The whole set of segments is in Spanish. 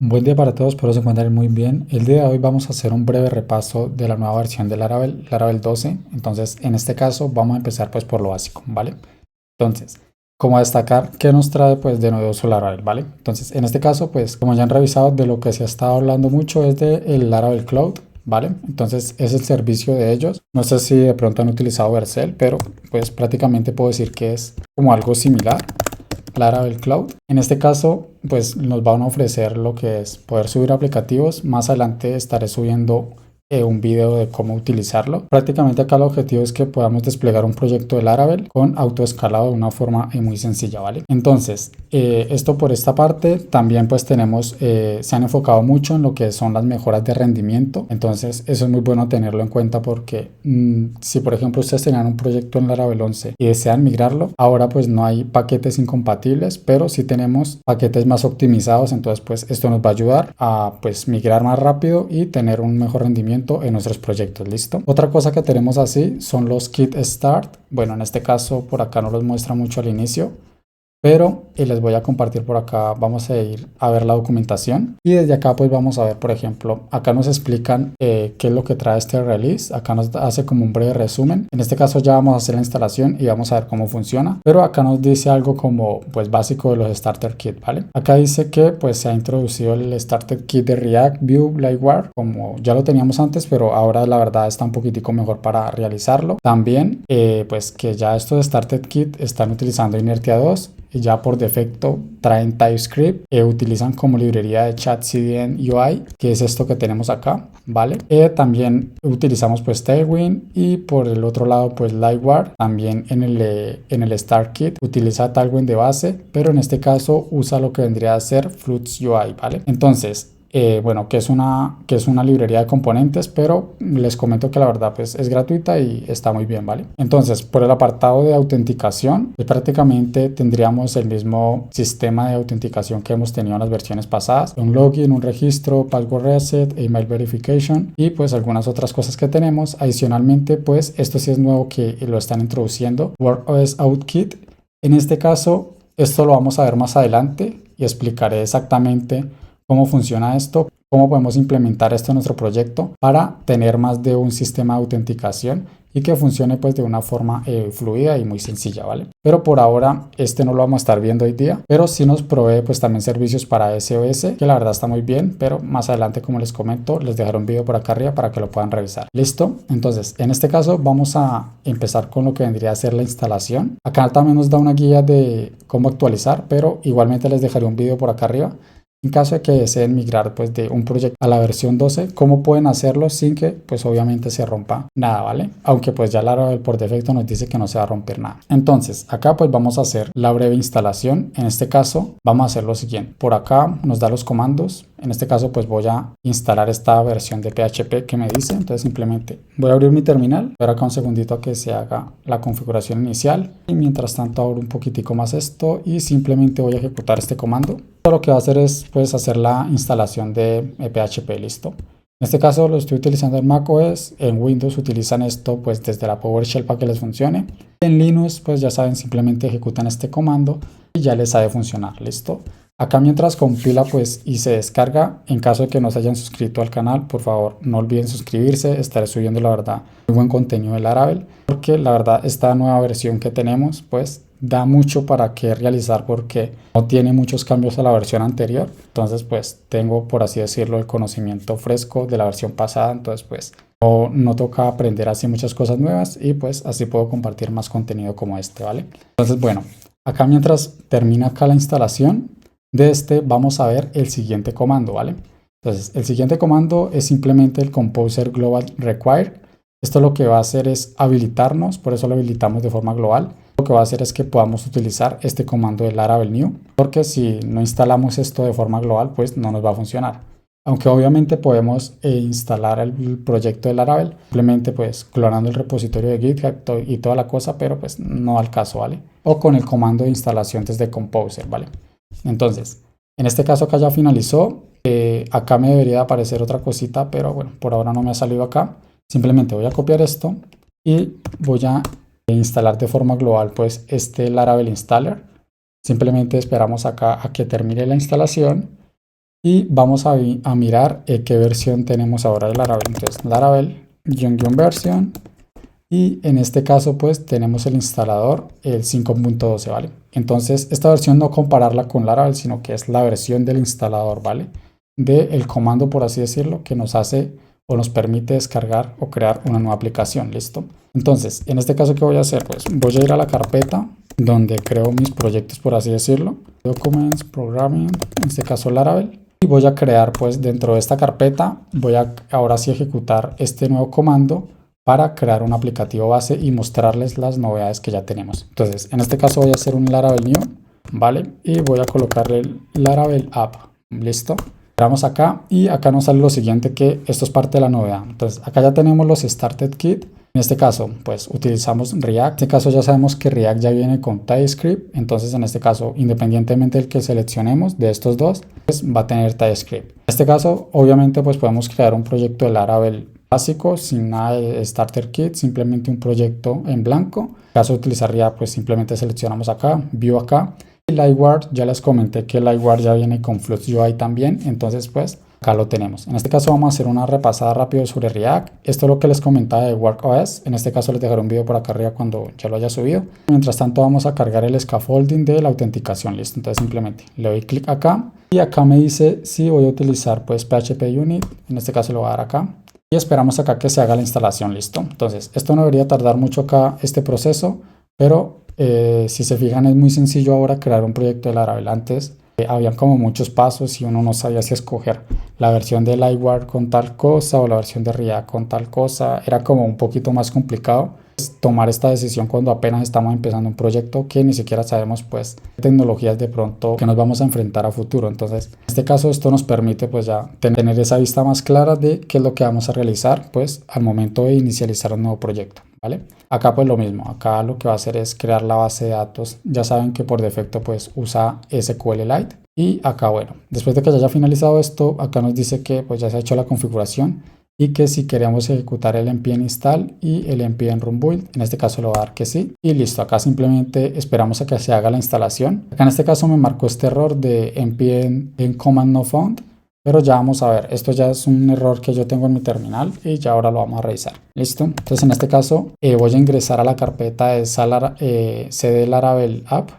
Un buen día para todos, espero se encuentren muy bien. El día de hoy vamos a hacer un breve repaso de la nueva versión de Laravel 12. Entonces, en este caso vamos a empezar pues por lo básico, ¿vale? Entonces, como destacar qué nos trae pues de novedoso Laravel, ¿vale? Entonces, en este caso pues como ya han revisado, de lo que se ha estado hablando mucho es de el Laravel Cloud, ¿vale? Entonces es el servicio de ellos. No sé si de pronto han utilizado Vercel, pero pues prácticamente puedo decir que es como algo similar. Laravel Cloud. En este caso, pues nos van a ofrecer lo que es poder subir aplicativos. Más adelante estaré subiendo un video de cómo utilizarlo. Prácticamente acá el objetivo es que podamos desplegar un proyecto de Laravel con autoescalado de una forma muy sencilla, ¿vale? Entonces, esto por esta parte. También pues tenemos, se han enfocado mucho en lo que son las mejoras de rendimiento. Entonces, eso es muy bueno tenerlo en cuenta porque si por ejemplo ustedes tenían un proyecto en Laravel 11 y desean migrarlo, ahora pues no hay paquetes incompatibles, pero sí tenemos paquetes más optimizados. Entonces, pues esto nos va a ayudar a pues migrar más rápido y tener un mejor rendimiento en nuestros proyectos. ¿Listo? Otra cosa que tenemos así son los kit start. Bueno, en este caso por acá no los muestra mucho al inicio, pero les voy a compartir por acá. Vamos a ir a ver la documentación y desde acá pues vamos a ver, por ejemplo, acá nos explican qué es lo que trae este release. Acá nos hace como un breve resumen. En este caso ya vamos a hacer la instalación y vamos a ver cómo funciona, pero acá nos dice algo como pues básico de los starter kit, ¿vale? Acá dice que pues se ha introducido el starter kit de React, Vue, Lightware, como ya lo teníamos antes, pero ahora la verdad está un poquitico mejor para realizarlo. También pues que ya estos starter kit están utilizando Inertia 2 y ya por defecto traen TypeScript. Utilizan como librería de chat CDN UI, que es esto que tenemos acá, ¿vale? También utilizamos pues Tailwind, y por el otro lado pues Lightware. También en el Start Kit utiliza Tailwind de base, pero en este caso usa lo que vendría a ser Flux UI, ¿vale? Entonces, bueno, que es una librería de componentes, pero les comento que la verdad pues es gratuita y está muy bien, ¿vale? Entonces, por el apartado de autenticación, pues prácticamente tendríamos el mismo sistema de autenticación que hemos tenido en las versiones pasadas: un login, un registro, password reset, email verification y pues algunas otras cosas que tenemos. Adicionalmente, pues esto sí es nuevo que lo están introduciendo, WordOS Auth-Kit. En este caso, esto lo vamos a ver más adelante y explicaré exactamente cómo funciona esto, cómo podemos implementar esto en nuestro proyecto para tener más de un sistema de autenticación y que funcione pues de una forma fluida y muy sencilla, ¿vale? Pero por ahora este no lo vamos a estar viendo hoy día, pero sí nos provee pues también servicios para SOS, que la verdad está muy bien, pero más adelante, como les comento, les dejaré un video por acá arriba para que lo puedan revisar. ¿Listo? Entonces, en este caso vamos a empezar con lo que vendría a ser la instalación. Acá también nos da una guía de cómo actualizar, pero igualmente les dejaré un video por acá arriba. En caso de que deseen migrar pues de un proyecto a la versión 12, ¿cómo pueden hacerlo sin que pues obviamente se rompa nada, ¿vale? Aunque pues ya Laravel por defecto nos dice que no se va a romper nada. Entonces acá pues vamos a hacer la breve instalación. En este caso vamos a hacer lo siguiente. Por acá nos da los comandos. En este caso pues voy a instalar esta versión de PHP que me dice. Entonces simplemente voy a abrir mi terminal, pero acá un segundito a que se haga la configuración inicial, y mientras tanto abro un poquitico más esto y simplemente voy a ejecutar este comando. Lo que va a hacer es pues hacer la instalación de PHP. Listo. En este caso lo estoy utilizando en macOS. En Windows utilizan esto pues desde la PowerShell para que les funcione. En Linux pues ya saben, simplemente ejecutan este comando y ya les ha de funcionar. Listo. Acá mientras compila pues y se descarga, en caso de que no se hayan suscrito al canal, por favor no olviden suscribirse. Estaré subiendo la verdad muy buen contenido de Laravel, porque la verdad esta nueva versión que tenemos pues da mucho para que realizar, porque no tiene muchos cambios a la versión anterior. Entonces pues tengo, por así decirlo, el conocimiento fresco de la versión pasada. Entonces pues no toca aprender así muchas cosas nuevas y pues así puedo compartir más contenido como este, ¿vale? Entonces bueno, acá mientras termina acá la instalación de este, vamos a ver el siguiente comando, ¿vale? Entonces el siguiente comando es simplemente el Composer Global Require. Esto lo que va a hacer es habilitarnos, por eso lo habilitamos de forma global. Lo que va a hacer es que podamos utilizar este comando de Laravel New, porque si no instalamos esto de forma global pues no nos va a funcionar. Aunque obviamente podemos instalar el proyecto de Laravel simplemente pues clonando el repositorio de GitHub y toda la cosa, pero pues no al caso, ¿vale? O con el comando de instalación desde Composer, ¿vale? Entonces, en este caso acá ya finalizó. Acá me debería aparecer otra cosita, pero bueno, por ahora no me ha salido acá. Simplemente voy a copiar esto y voy a instalar de forma global pues este Laravel Installer. Simplemente esperamos acá a que termine la instalación y vamos a mirar qué versión tenemos ahora de Laravel. Entonces Laravel --version, y en este caso pues tenemos el instalador el 5.12, ¿vale? Entonces esta versión no compararla con Laravel, sino que es la versión del instalador, ¿vale? Del comando, por así decirlo, que nos hace o nos permite descargar o crear una nueva aplicación, ¿listo? Entonces, en este caso, ¿qué voy a hacer? Pues voy a ir a la carpeta donde creo mis proyectos, por así decirlo. Documents, Programming, en este caso Laravel. Y voy a crear, pues dentro de esta carpeta, voy a ahora sí ejecutar este nuevo comando para crear un aplicativo base y mostrarles las novedades que ya tenemos. Entonces, en este caso voy a hacer un Laravel New, ¿vale? Y voy a colocarle el Laravel App, ¿listo? Vamos acá y acá nos sale lo siguiente, que esto es parte de la novedad. Entonces acá ya tenemos los Started Kit. En este caso pues utilizamos React. En este caso ya sabemos que React ya viene con TypeScript. Entonces en este caso, independientemente del que seleccionemos de estos dos, pues va a tener TypeScript. En este caso obviamente pues podemos crear un proyecto de Laravel básico sin nada de Starter Kit, simplemente un proyecto en blanco. En caso de utilizar React pues simplemente seleccionamos acá, View acá. Livewire, ya les comenté que Livewire ya viene con Flux UI también, entonces pues acá lo tenemos. En este caso vamos a hacer una repasada rápido sobre React. Esto es lo que les comentaba de WorkOS. En este caso les dejaré un video por acá arriba cuando ya lo haya subido. Mientras tanto vamos a cargar el scaffolding de la autenticación, listo. Entonces simplemente le doy clic acá y acá me dice si voy a utilizar pues PHP Unit. En este caso lo voy a dar acá y esperamos acá que se haga la instalación, listo. Entonces esto no debería tardar mucho acá este proceso, pero si se fijan es muy sencillo ahora crear un proyecto de Laravel. Antes habían como muchos pasos y uno no sabía si escoger la versión de Livewire con tal cosa o la versión de React con tal cosa. Era como un poquito más complicado tomar esta decisión cuando apenas estamos empezando un proyecto que ni siquiera sabemos pues tecnologías de pronto que nos vamos a enfrentar a futuro. Entonces en este caso esto nos permite pues ya tener esa vista más clara de qué es lo que vamos a realizar pues al momento de inicializar un nuevo proyecto, ¿vale? Acá pues lo mismo, acá lo que va a hacer es crear la base de datos. Ya saben que por defecto pues usa SQLite. Y acá bueno, después de que ya haya finalizado esto, acá nos dice que pues ya se ha hecho la configuración y que si queremos ejecutar el npm install y el npm run build, en este caso le voy a dar que sí y listo. Acá simplemente esperamos a que se haga la instalación. Acá en este caso me marcó este error de npm en command no found, pero ya vamos a ver, esto ya es un error que yo tengo en mi terminal y ya ahora lo vamos a revisar. ¿Listo? Entonces en este caso voy a ingresar a la carpeta de cd Laravel app,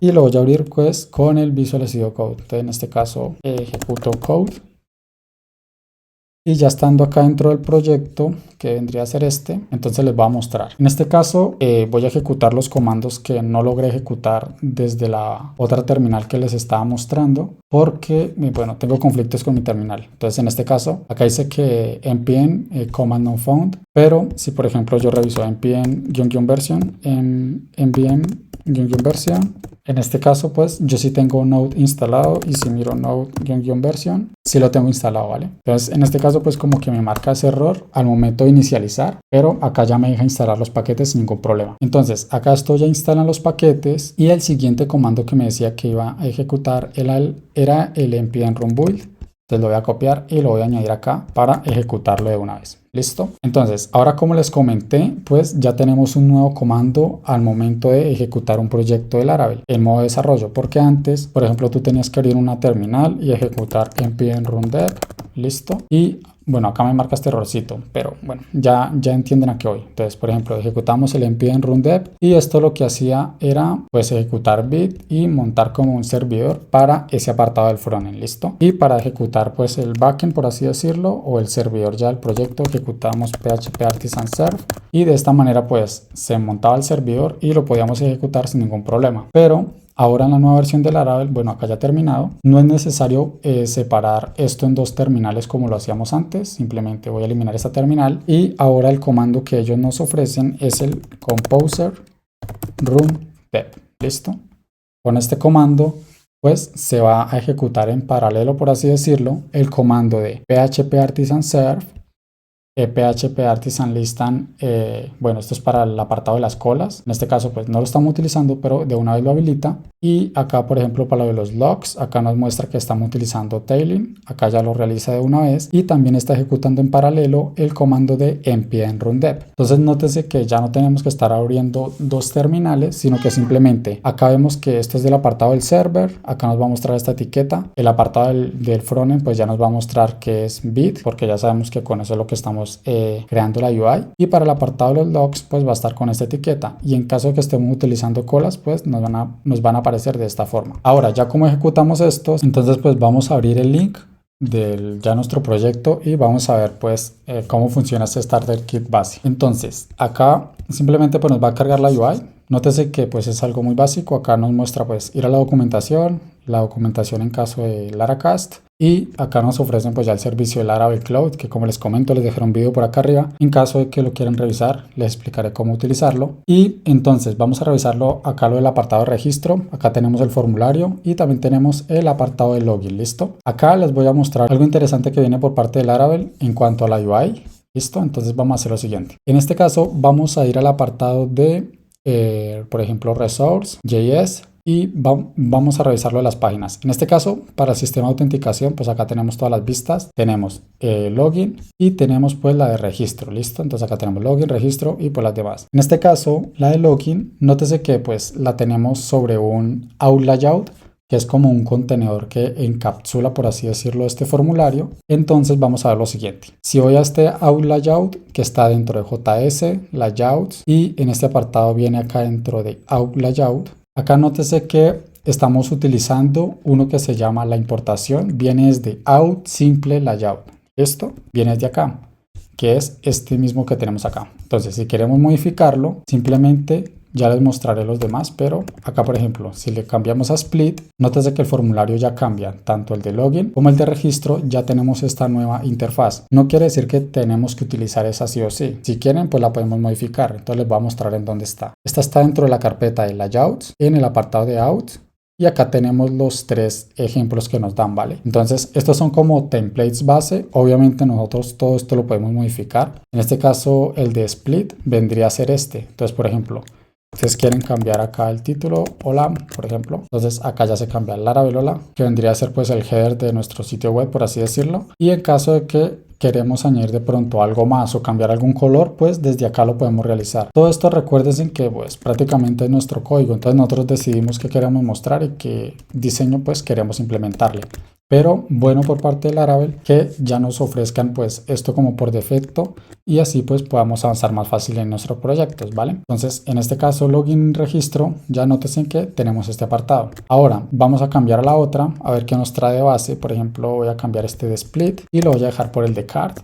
y lo voy a abrir pues con el Visual Studio Code. Entonces en este caso ejecuto code. Y ya estando acá dentro del proyecto, que vendría a ser este, entonces les voy a mostrar. En este caso voy a ejecutar los comandos que no logré ejecutar desde la otra terminal que les estaba mostrando, porque, bueno, tengo conflictos con mi terminal. Entonces en este caso, acá dice que npm command not found, pero si por ejemplo yo reviso npm-version, npm-version, en este caso pues yo sí tengo Node instalado y si miro Node-version, sí lo tengo instalado, ¿vale? Entonces en este caso pues como que me marca ese error al momento de inicializar, pero acá ya me deja instalar los paquetes sin ningún problema. Entonces acá esto ya instalan los paquetes y el siguiente comando que me decía que iba a ejecutar era el npm run build. Entonces lo voy a copiar y lo voy a añadir acá para ejecutarlo de una vez. ¿Listo? Entonces, ahora como les comenté, pues ya tenemos un nuevo comando al momento de ejecutar un proyecto de Laravel en modo desarrollo, porque antes, por ejemplo, tú tenías que abrir una terminal y ejecutar npm run dev, ¿listo? Y bueno, acá me marca este errorcito, pero bueno, ya entienden a qué voy. Entonces, por ejemplo, ejecutamos el npm run dev y esto lo que hacía era pues ejecutar bit y montar como un servidor para ese apartado del frontend, ¿listo? Y para ejecutar pues el backend, por así decirlo, o el servidor ya del proyecto, ejecutamos php artisan serve y de esta manera pues se montaba el servidor y lo podíamos ejecutar sin ningún problema. Pero ahora en la nueva versión de Laravel, bueno, acá ya terminado, no es necesario separar esto en dos terminales como lo hacíamos antes. Simplemente voy a eliminar esta terminal y ahora el comando que ellos nos ofrecen es el composer run dev. ¿Listo? Con este comando pues se va a ejecutar en paralelo, por así decirlo, el comando de php artisan serve, PHP Artisan Listan, bueno, esto es para el apartado de las colas. En este caso, pues no lo estamos utilizando, pero de una vez lo habilita. Y acá, por ejemplo, para lo de los logs, acá nos muestra que estamos utilizando tailing, acá ya lo realiza de una vez y también está ejecutando en paralelo el comando de npm rundev. Entonces nótese que ya no tenemos que estar abriendo dos terminales, sino que simplemente acá vemos que esto es del apartado del server, acá nos va a mostrar esta etiqueta, el apartado del frontend pues ya nos va a mostrar que es bit, porque ya sabemos que con eso es lo que estamos creando la UI, y para el apartado de los logs pues va a estar con esta etiqueta, y en caso de que estemos utilizando colas pues nos van a aparecer de esta forma. Ahora ya como ejecutamos estos, entonces pues vamos a abrir el link del ya nuestro proyecto y vamos a ver pues cómo funciona este starter kit base. Entonces acá simplemente pues nos va a cargar la UI. Nótese que pues es algo muy básico. Acá nos muestra pues ir a la documentación en caso de Laracast, y acá nos ofrecen pues ya el servicio de Laravel Cloud, que como les comento les dejaré un video por acá arriba. En caso de que lo quieran revisar les explicaré cómo utilizarlo. Y entonces vamos a revisarlo acá, lo del apartado de registro. Acá tenemos el formulario y también tenemos el apartado de login. Listo, acá les voy a mostrar algo interesante que viene por parte de Laravel en cuanto a la UI. Listo, entonces vamos a hacer lo siguiente. En este caso vamos a ir al apartado de por ejemplo resource.js y vamos a revisarlo de las páginas. En este caso, para el sistema de autenticación, pues acá tenemos todas las vistas, tenemos login y tenemos pues la de registro. Listo, entonces acá tenemos login, registro y pues las demás. En este caso, la de login, nótese que pues la tenemos sobre un out layout, que es como un contenedor que encapsula, por así decirlo, este formulario. Entonces vamos a ver lo siguiente. Si voy a este out layout que está dentro de JS, layouts, y en este apartado viene acá dentro de out layout, acá nótese que estamos utilizando uno que se llama la importación, viene desde out simple layout. Esto viene desde acá, que es este mismo que tenemos acá. Entonces si queremos modificarlo, simplemente ya les mostraré los demás, pero acá por ejemplo, si le cambiamos a split, nótese que el formulario ya cambia, tanto el de login como el de registro, ya tenemos esta nueva interfaz. No quiere decir que tenemos que utilizar esa sí o sí. Si quieren, pues la podemos modificar. Entonces les voy a mostrar en dónde está. Esta está dentro de la carpeta de layouts, en el apartado de out. Y acá tenemos los tres ejemplos que nos dan, ¿vale? Entonces, estos son como templates base. Obviamente nosotros todo esto lo podemos modificar. En este caso, el de split vendría a ser este. Entonces, por ejemplo, ustedes quieren cambiar acá el título, hola, por ejemplo. Entonces acá ya se cambia Laravel hola, que vendría a ser pues el header de nuestro sitio web, por así decirlo. Y en caso de que queremos añadir de pronto algo más o cambiar algún color, pues desde acá lo podemos realizar. Todo esto recuerden que pues prácticamente es nuestro código. Entonces nosotros decidimos qué queremos mostrar y qué diseño pues queremos implementarle. Pero bueno por parte de Laravel que ya nos ofrezcan pues esto como por defecto y así pues podamos avanzar más fácil en nuestros proyectos, ¿vale? Entonces en este caso login registro, ya nótense que tenemos este apartado. Ahora vamos a cambiar a la otra, a ver qué nos trae de base. Por ejemplo voy a cambiar este de split y lo voy a dejar por el de card.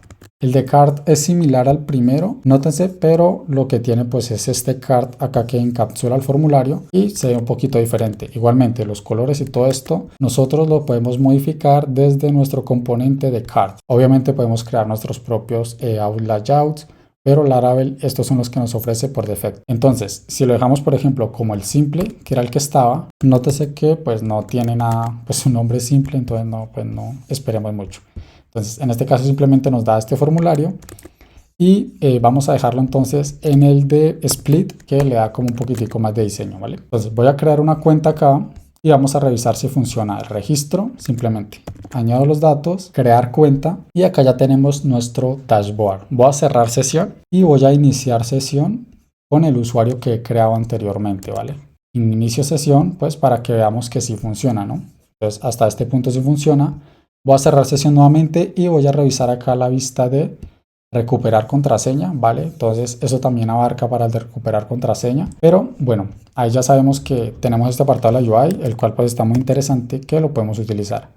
El de card es similar al primero, nótense, pero lo que tiene pues es este card acá que encapsula el formulario y se ve un poquito diferente. Igualmente los colores y todo esto nosotros lo podemos modificar desde nuestro componente de card. Obviamente podemos crear nuestros propios out layouts, pero Laravel estos son los que nos ofrece por defecto. Entonces si lo dejamos por ejemplo como el simple, que era el que estaba, nótese que pues no tiene nada, pues un nombre simple, entonces no esperemos mucho. Entonces en este caso simplemente nos da este formulario y vamos a dejarlo entonces en el de split, que le da como un poquitico más de diseño, ¿vale? Entonces voy a crear una cuenta acá y vamos a revisar si funciona el registro. Simplemente añado los datos, crear cuenta y acá ya tenemos nuestro dashboard. Voy a cerrar sesión y voy a iniciar sesión con el usuario que he creado anteriormente, ¿vale? Inicio sesión pues para que veamos que sí funciona, ¿no? Entonces hasta este punto sí funciona. Voy a cerrar sesión nuevamente y voy a revisar acá la vista de recuperar contraseña, ¿vale? Entonces eso también abarca para el de recuperar contraseña, pero bueno, ahí ya sabemos que tenemos este apartado de la UI, el cual pues está muy interesante, que lo podemos utilizar.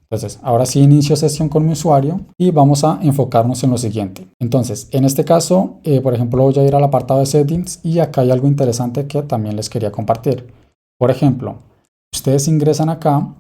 Entonces ahora sí inicio sesión con mi usuario y vamos a enfocarnos en lo siguiente. Entonces en este caso, por ejemplo, voy a ir al apartado de settings y acá hay algo interesante que también les quería compartir. Por ejemplo, ustedes ingresan acá.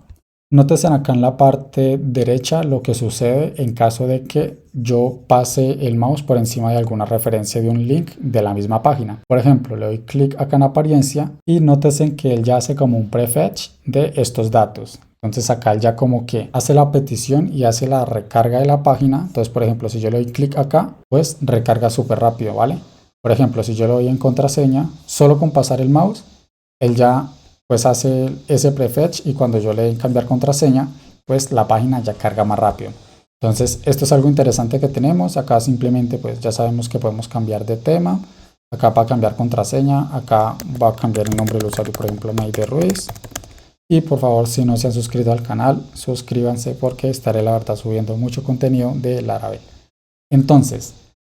Nótense acá en la parte derecha lo que sucede en caso de que yo pase el mouse por encima de alguna referencia de un link de la misma página. Por ejemplo, le doy clic acá en apariencia y nótense que él ya hace como un prefetch de estos datos. Entonces acá él ya como que hace la petición y hace la recarga de la página. Entonces, por ejemplo, si yo le doy clic acá, pues recarga súper rápido, ¿vale? Por ejemplo, si yo le doy en contraseña, solo con pasar el mouse, él ya pues hace ese prefetch y cuando yo le dé en cambiar contraseña, pues la página ya carga más rápido. Entonces esto es algo interesante que tenemos. Acá simplemente pues ya sabemos que podemos cambiar de tema. Acá para cambiar contraseña, acá va a cambiar el nombre del usuario, por ejemplo, Mayde Ruiz. Y por favor, si no se han suscrito al canal, suscríbanse porque estaré la verdad subiendo mucho contenido de Laravel. Entonces,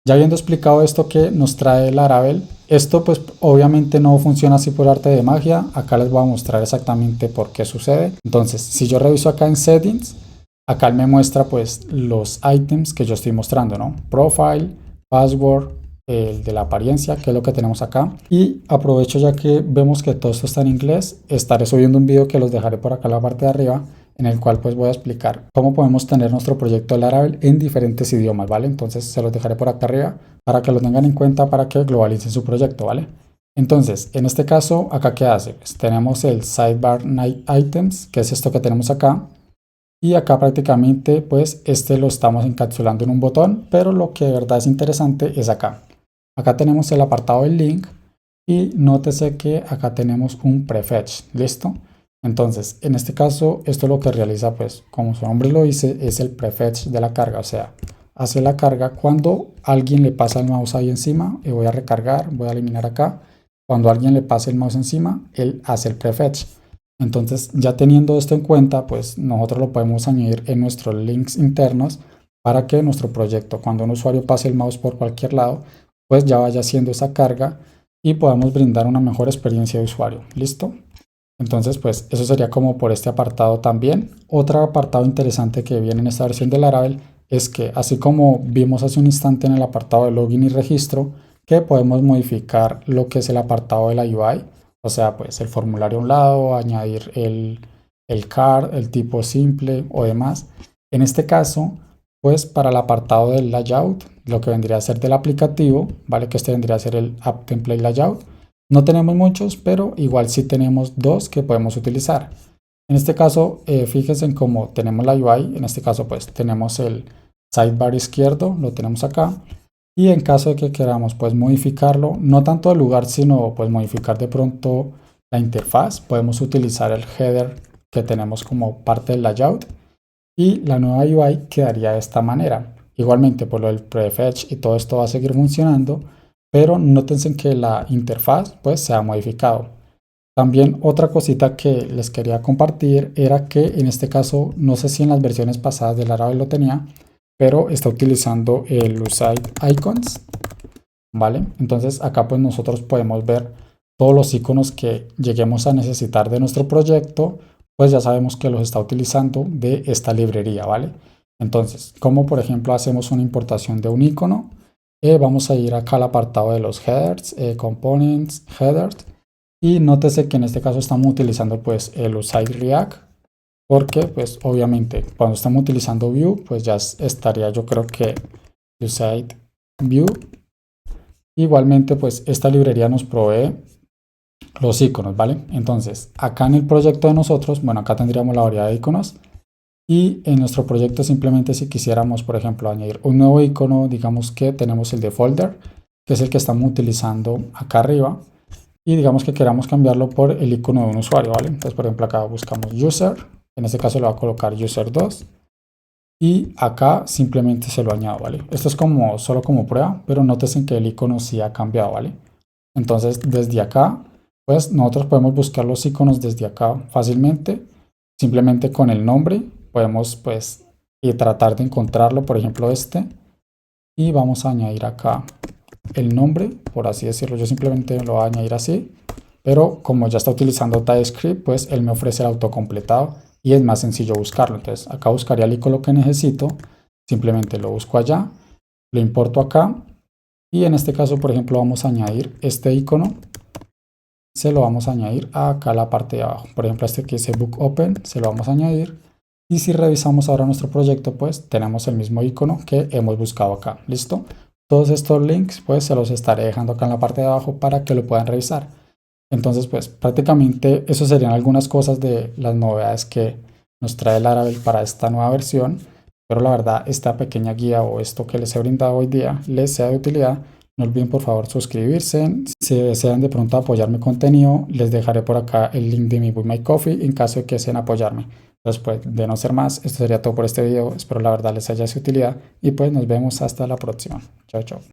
ya habiendo explicado esto que nos trae Laravel, esto pues obviamente no funciona así por arte de magia. Acá les voy a mostrar exactamente por qué sucede. Entonces, si yo reviso acá en Settings, acá él me muestra pues los ítems que yo estoy mostrando, ¿no? Profile, Password, el de la apariencia, que es lo que tenemos acá. Y aprovecho ya que vemos que todo esto está en inglés, estaré subiendo un video que los dejaré por acá en la parte de arriba, en el cual pues voy a explicar cómo podemos tener nuestro proyecto de Laravel en diferentes idiomas, ¿vale? Entonces se los dejaré por acá arriba para que lo tengan en cuenta para que globalicen su proyecto, ¿vale? Entonces, en este caso, ¿acá qué hace? Pues tenemos el Sidebar Night Items, que es esto que tenemos acá. Y acá prácticamente pues este lo estamos encapsulando en un botón, pero lo que de verdad es interesante es acá. Acá tenemos el apartado del link y nótese que acá tenemos un prefetch, ¿listo? Entonces, en este caso, esto lo que realiza, pues, como su nombre lo dice, es el prefetch de la carga, o sea, hace la carga cuando alguien le pasa el mouse ahí encima, y voy a recargar, voy a eliminar acá, cuando alguien le pase el mouse encima, él hace el prefetch. Entonces, ya teniendo esto en cuenta, pues nosotros lo podemos añadir en nuestros links internos para que nuestro proyecto, cuando un usuario pase el mouse por cualquier lado, pues ya vaya haciendo esa carga y podamos brindar una mejor experiencia de usuario. ¿Listo? Entonces, pues eso sería como por este apartado también. Otro apartado interesante que viene en esta versión de Laravel es que, así como vimos hace un instante en el apartado de login y registro, que podemos modificar lo que es el apartado de la UI, o sea, pues el formulario a un lado, añadir el card, el tipo simple o demás. En este caso, pues para el apartado del layout, lo que vendría a ser del aplicativo, ¿vale? Que este vendría a ser el App Template Layout. No tenemos muchos, pero igual sí tenemos dos que podemos utilizar. En este caso, fíjense en cómo tenemos la UI. En este caso, pues tenemos el sidebar izquierdo, lo tenemos acá. Y en caso de que queramos pues modificarlo, no tanto el lugar, sino pues modificar de pronto la interfaz, podemos utilizar el header que tenemos como parte del layout y la nueva UI quedaría de esta manera. Igualmente por lo del prefetch y todo esto va a seguir funcionando, pero nótense que la interfaz pues se ha modificado. También otra cosita que les quería compartir era que en este caso, no sé si en las versiones pasadas de Laravel lo tenía, pero está utilizando el USAID Icons, ¿vale? Entonces acá pues nosotros podemos ver todos los iconos que lleguemos a necesitar de nuestro proyecto, pues ya sabemos que los está utilizando de esta librería, ¿vale? Entonces, como por ejemplo hacemos una importación de un icono, vamos a ir acá al apartado de los headers, components, headers, y nótese que en este caso estamos utilizando pues el USAID React, porque pues obviamente cuando estamos utilizando Vue, pues ya estaría yo creo que USAID Vue. Igualmente pues esta librería nos provee los iconos, ¿vale? Entonces acá en el proyecto de nosotros, bueno, acá tendríamos la variedad de iconos y en nuestro proyecto simplemente si quisiéramos, por ejemplo, añadir un nuevo icono, digamos que tenemos el de folder, que es el que estamos utilizando acá arriba, y digamos que queramos cambiarlo por el icono de un usuario, ¿vale? Entonces, por ejemplo, acá buscamos user, en este caso le voy a colocar user 2 y acá simplemente se lo añado, ¿vale? Esto es como solo como prueba, pero nótense que el icono sí ha cambiado, ¿vale? Entonces, desde acá, pues nosotros podemos buscar los iconos desde acá fácilmente, simplemente con el nombre, podemos pues y tratar de encontrarlo, por ejemplo este, y vamos a añadir acá el nombre, por así decirlo. Yo simplemente lo voy a añadir así, pero como ya está utilizando TypeScript, pues él me ofrece el autocompletado y es más sencillo buscarlo. Entonces acá buscaría el icono que necesito, simplemente lo busco allá, lo importo acá y en este caso, por ejemplo, vamos a añadir este icono, se lo vamos a añadir acá a la parte de abajo. Por ejemplo, este que dice Book Open, se lo vamos a añadir. Y si revisamos ahora nuestro proyecto, pues tenemos el mismo icono que hemos buscado acá. ¿Listo? Todos estos links, pues se los estaré dejando acá en la parte de abajo para que lo puedan revisar. Entonces, pues prácticamente eso serían algunas cosas de las novedades que nos trae Laravel para esta nueva versión. Pero la verdad, esta pequeña guía o esto que les he brindado hoy día les sea de utilidad. No olviden por favor suscribirse. Si desean de pronto apoyar mi contenido, les dejaré por acá el link de mi Buy My Coffee en caso de que deseen apoyarme. Entonces, pues, de no ser más, esto sería todo por este video. Espero la verdad les haya sido de utilidad y pues nos vemos hasta la próxima. Chao, chao.